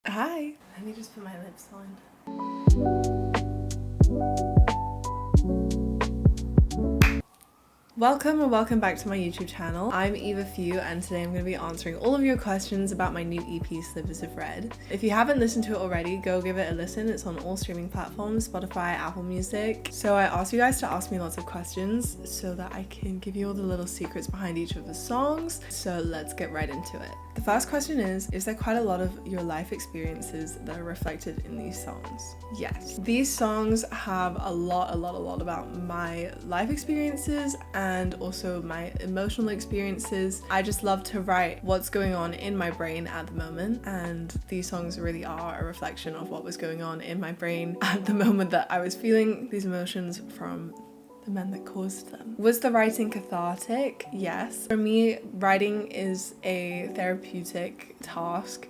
Hi. Let me just put my lips on. Welcome and welcome back to my YouTube channel. I'm Whiu and today I'm going to be answering all of your questions about my new EP, Slivers of Red. If you haven't listened to it already, go give it a listen. It's on all streaming platforms, Spotify, Apple Music. So I asked you guys to ask me lots of questions so that I can give you all the little secrets behind each of the songs. So let's get right into it. The first question is there quite a lot of your life experiences that are reflected in these songs? Yes. These songs have a lot about my life experiences and also my emotional experiences. I just love to write what's going on in my brain at the moment, and these songs really are a reflection of what was going on in my brain at the moment that I was feeling these emotions from the men that caused them. Was the writing cathartic? Yes. For me, writing is a therapeutic task,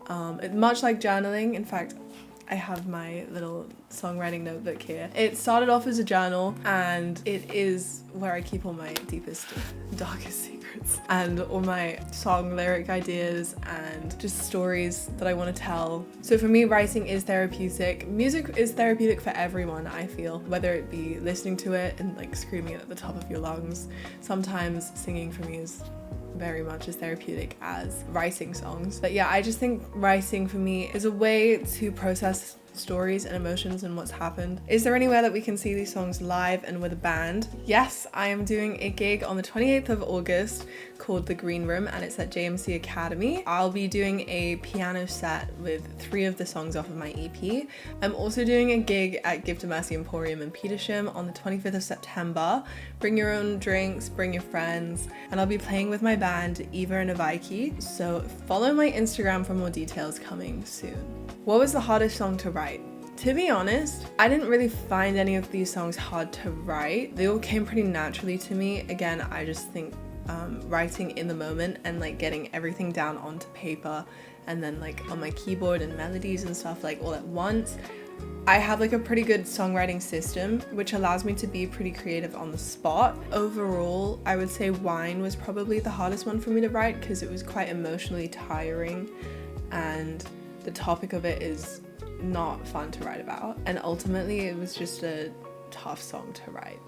much like journaling. In fact, I have my little songwriting notebook here. It started off as a journal and it is where I keep all my deepest, darkest secrets and all my song lyric ideas and just stories that I want to tell. So for me, writing is therapeutic. Music is therapeutic for everyone, I feel, whether it be listening to it and like screaming it at the top of your lungs. Sometimes singing for me is very much as therapeutic as writing songs. But yeah, I just think writing for me is a way to process stories and emotions and what's happened. Is there anywhere that we can see these songs live and with a band? Yes, I am doing a gig on the 28th of August called The Green Room, and it's at JMC Academy. I'll be doing a piano set with 3 of the songs off of my EP. I'm also doing a gig at Gift of Mercy Emporium in Petersham on the 25th of September. Bring your own drinks, bring your friends, and I'll be playing with my band Eva and Avaiki. So follow my Instagram for more details coming soon. What was the hardest song to write? To be honest, I didn't really find any of these songs hard to write. They all came pretty naturally to me. Again, I just think writing in the moment and like getting everything down onto paper and then like on my keyboard and melodies and stuff like all at once. I have like a pretty good songwriting system which allows me to be pretty creative on the spot. Overall, I would say Wine was probably the hardest one for me to write because it was quite emotionally tiring and the topic of it is not fun to write about, and ultimately it was just a tough song to write.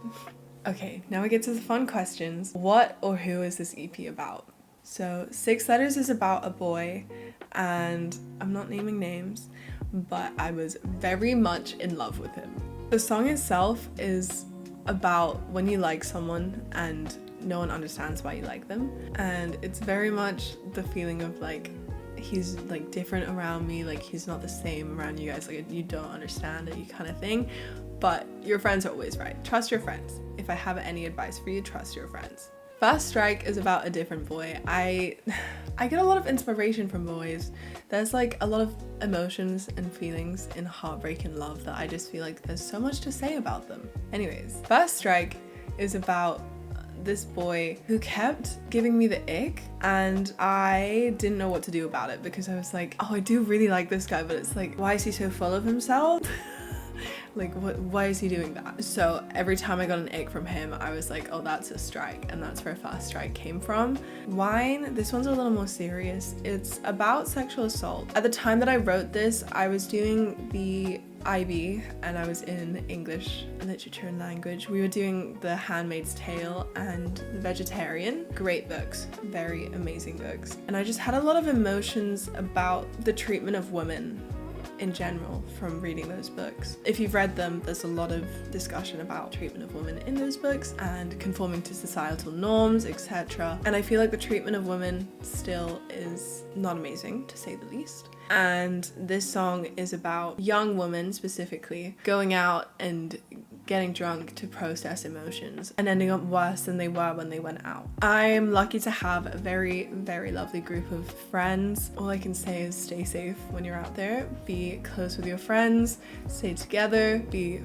Okay, now we get to the fun questions. What or who is this EP about? So 6 Letters is about a boy, and I'm not naming names, but I was very much in love with him. The song itself is about when you like someone and no one understands why you like them, and it's very much the feeling of like he's like different around me, like he's not the same around you guys, like you don't understand it, you kind of thing, but your friends are always right. Trust your friends. If I have any advice for you, trust your friends. First Strike is about a different boy. I get a lot of inspiration from boys. There's like a lot of emotions and feelings in heartbreak and love that I just feel like there's so much to say about them. Anyways, First Strike is about this boy who kept giving me the ick and I didn't know what to do about it because I was like, oh, I do really like this guy, but it's like, why is he so full of himself? Like, why is he doing that? So every time I got an ick from him, I was like, oh, that's a strike, and that's where First Strike came from. Wine, this one's a little more serious. It's about sexual assault. At the time that I wrote this, I was doing the IB and I was in English literature and language. We were doing The Handmaid's Tale and The Vegetarian. Great books, very amazing books. And I just had a lot of emotions about the treatment of women in general from reading those books. If you've read them, there's a lot of discussion about treatment of women in those books and conforming to societal norms, etc. And I feel like the treatment of women still is not amazing, to say the least. And this song is about young women specifically going out and getting drunk to process emotions and ending up worse than they were when they went out. I'm lucky to have a very, very lovely group of friends. All I can say is stay safe when you're out there. Be close with your friends, stay together, be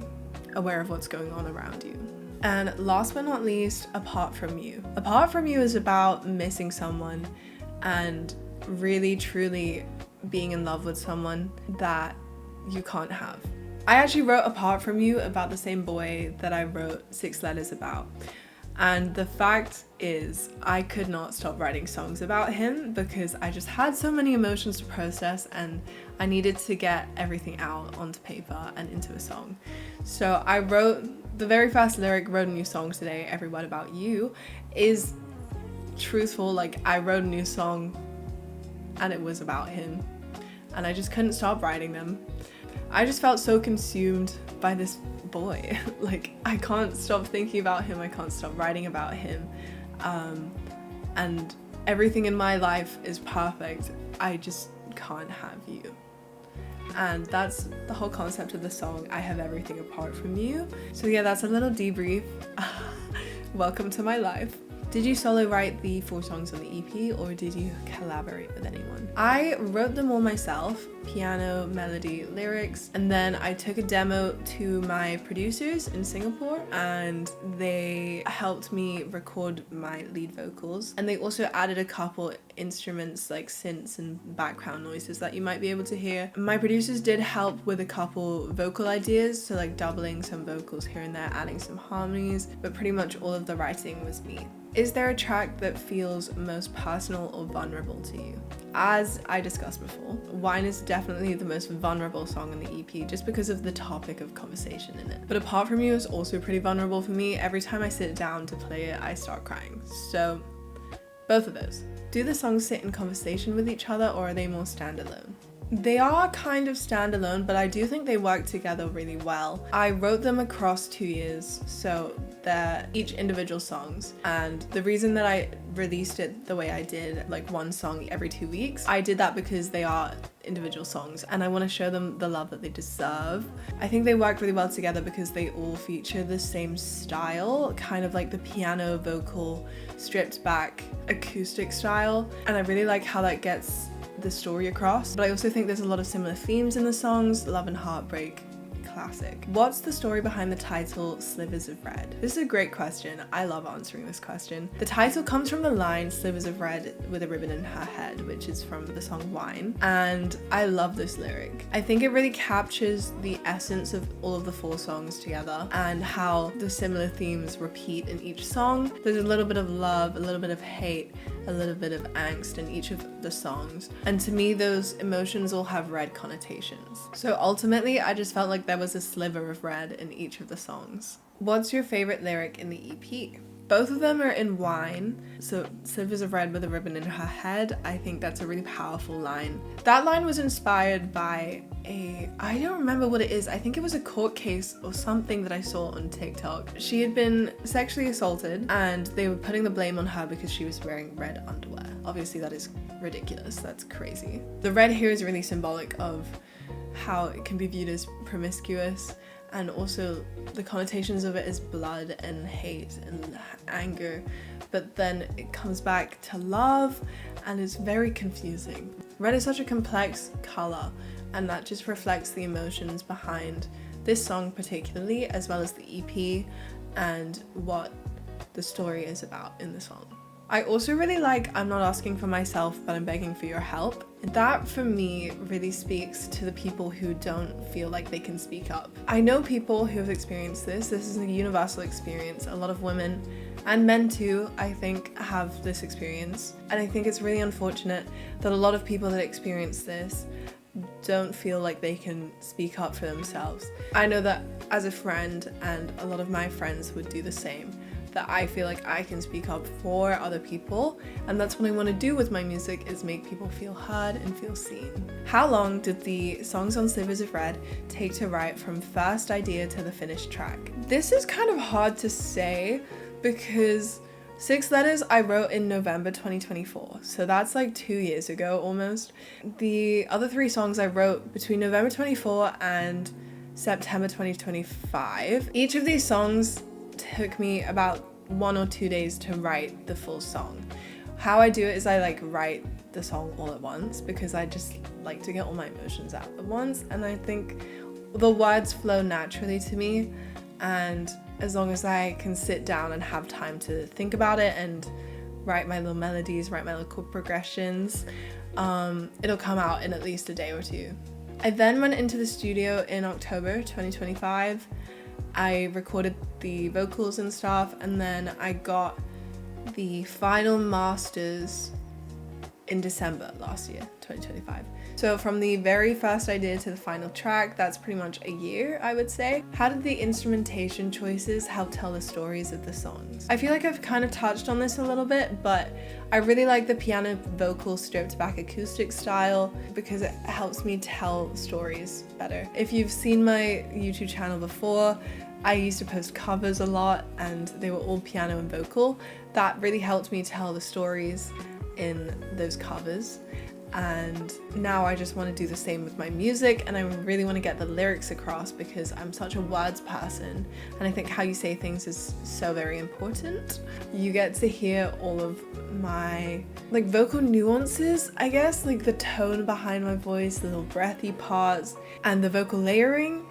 aware of what's going on around you. And last but not least, Apart From You. Apart From You is about missing someone and really, truly being in love with someone that you can't have. I actually wrote Apart From You about the same boy that I wrote 6 Letters about. And the fact is, I could not stop writing songs about him because I just had so many emotions to process and I needed to get everything out onto paper and into a song. So I wrote the very first lyric, wrote a new song today, Every Word About You, is truthful. Like, I wrote a new song and it was about him and I just couldn't stop writing them. I just felt so consumed by this boy. Like, I can't stop thinking about him, I can't stop writing about him, and everything in my life is perfect, I just can't have you. And that's the whole concept of the song, I have everything apart from you. So yeah, that's a little debrief. Welcome to my life. Did you solo write the 4 songs on the EP or did you collaborate with anyone? I wrote them all myself, piano, melody, lyrics, and then I took a demo to my producers in Singapore and they helped me record my lead vocals. And they also added a couple instruments like synths and background noises that you might be able to hear. My producers did help with a couple vocal ideas, so like doubling some vocals here and there, adding some harmonies, but pretty much all of the writing was me. Is there a track that feels most personal or vulnerable to you? As I discussed before, Wine is definitely the most vulnerable song on the EP just because of the topic of conversation in it. But Apart From You is also pretty vulnerable for me. Every time I sit down to play it, I start crying. So both of those. Do the songs sit in conversation with each other or are they more standalone? They are kind of standalone, but I do think they work together really well. I wrote them across 2 years, so they're each individual songs. And the reason that I released it the way I did, like one song every 2 weeks, I did that because they are individual songs and I want to show them the love that they deserve. I think they work really well together because they all feature the same style, kind of like the piano vocal stripped back acoustic style. And I really like how that gets the story across, but I also think there's a lot of similar themes in the songs, love and heartbreak, classic. What's the story behind the title Slivers of Red? This is a great question. I love answering this question. The title comes from the line Slivers of Red with a ribbon in her head, which is from the song Wine, and I love this lyric. I think it really captures the essence of all of the 4 songs together and how the similar themes repeat in each song. There's a little bit of love, a little bit of hate, a little bit of angst in each of the songs, and to me those emotions all have red connotations. So ultimately I just felt like there was a sliver of red in each of the songs. What's your favorite lyric in the EP? Both of them are in Wine. So Slivers of Red with a ribbon in her head, I think that's a really powerful line. That line was inspired by I don't remember what it is, I think it was a court case or something that I saw on TikTok. She had been sexually assaulted and they were putting the blame on her because she was wearing red underwear. Obviously that is ridiculous, that's crazy. The red here is really symbolic of how it can be viewed as promiscuous, and also the connotations of it is blood and hate and anger, but then it comes back to love and it's very confusing. Red is such a complex color and that just reflects the emotions behind this song particularly, as well as the EP and what the story is about in the song. I also really like I'm not asking for myself, but I'm begging for your help. That for me really speaks to the people who don't feel like they can speak up. I know people who have experienced this. This is a universal experience. A lot of women and men too, I think, have this experience. And I think it's really unfortunate that a lot of people that experience this don't feel like they can speak up for themselves. I know that as a friend, and a lot of my friends would do the same, that I feel like I can speak up for other people, and that's what I want to do with my music, is make people feel heard and feel seen. How long did the songs on Slivers of Red take to write from first idea to the finished track? This is kind of hard to say because 6 Letters I wrote in November 2024, so that's like 2 years ago almost. The other 3 songs I wrote between November 24 and September 2025. Each of these songs took me about 1 or 2 days to write the full song. How I do it is I write the song all at once because I just like to get all my emotions out at once, and I think the words flow naturally to me, and as long as I can sit down and have time to think about it and write my little melodies, write my little chord progressions, it'll come out in at least a day or 2. I then went into the studio in October 2025 I recorded the vocals and stuff, and then I got the final masters in December last year, 2025. So from the very first idea to the final track, that's pretty much a year, I would say. How did the instrumentation choices help tell the stories of the songs? I feel like I've kind of touched on this a little bit, but I really like the piano vocal stripped back acoustic style because it helps me tell stories better. If you've seen my YouTube channel before, I used to post covers a lot and they were all piano and vocal. That really helped me tell the stories in those covers, and now I just want to do the same with my music, and I really want to get the lyrics across because I'm such a words person, and I think how you say things is so very important. You get to hear all of my like vocal nuances, I guess, like the tone behind my voice, the little breathy parts, and the vocal layering,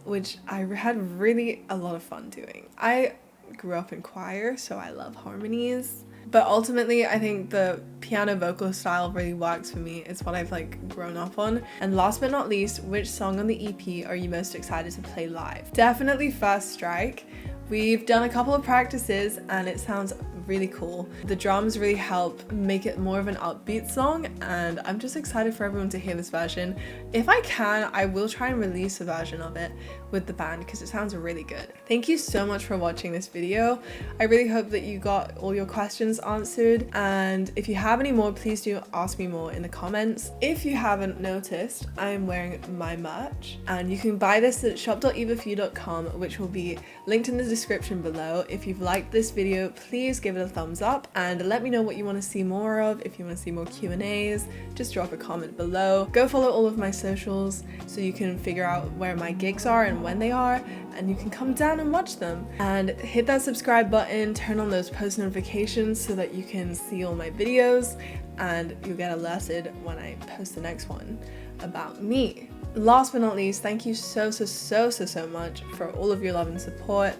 which I had really a lot of fun doing. I grew up in choir, so I love harmonies. But ultimately, I think the piano vocal style really works for me. It's what I've like grown up on. And last but not least, which song on the EP are you most excited to play live? Definitely First Strike. We've done a couple of practices and it sounds really cool. The drums really help make it more of an upbeat song, and I'm just excited for everyone to hear this version. If I can, I will try and release a version of it with the band because it sounds really good. Thank you so much for watching this video. I really hope that you got all your questions answered, and if you have any more, please do ask me more in the comments. If you haven't noticed, I'm wearing my merch, and you can buy this at shop.evafew.com, which will be linked in the description below. If you've liked this video, please give it a thumbs up and let me know what you want to see more of. If you want to see more Q&As, just drop a comment below. Go follow all of my socials so you can figure out where my gigs are and when they are, and you can come down and watch them. And hit that subscribe button, turn on those post notifications so that you can see all my videos and you'll get alerted when I post the next one about me. Last but not least, thank you so much for all of your love and support.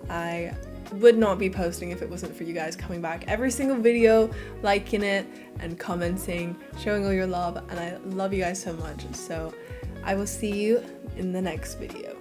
I would not be posting if it wasn't for you guys coming back every single video, liking it and commenting, showing all your love, and I love you guys so much. So I will see you in the next video.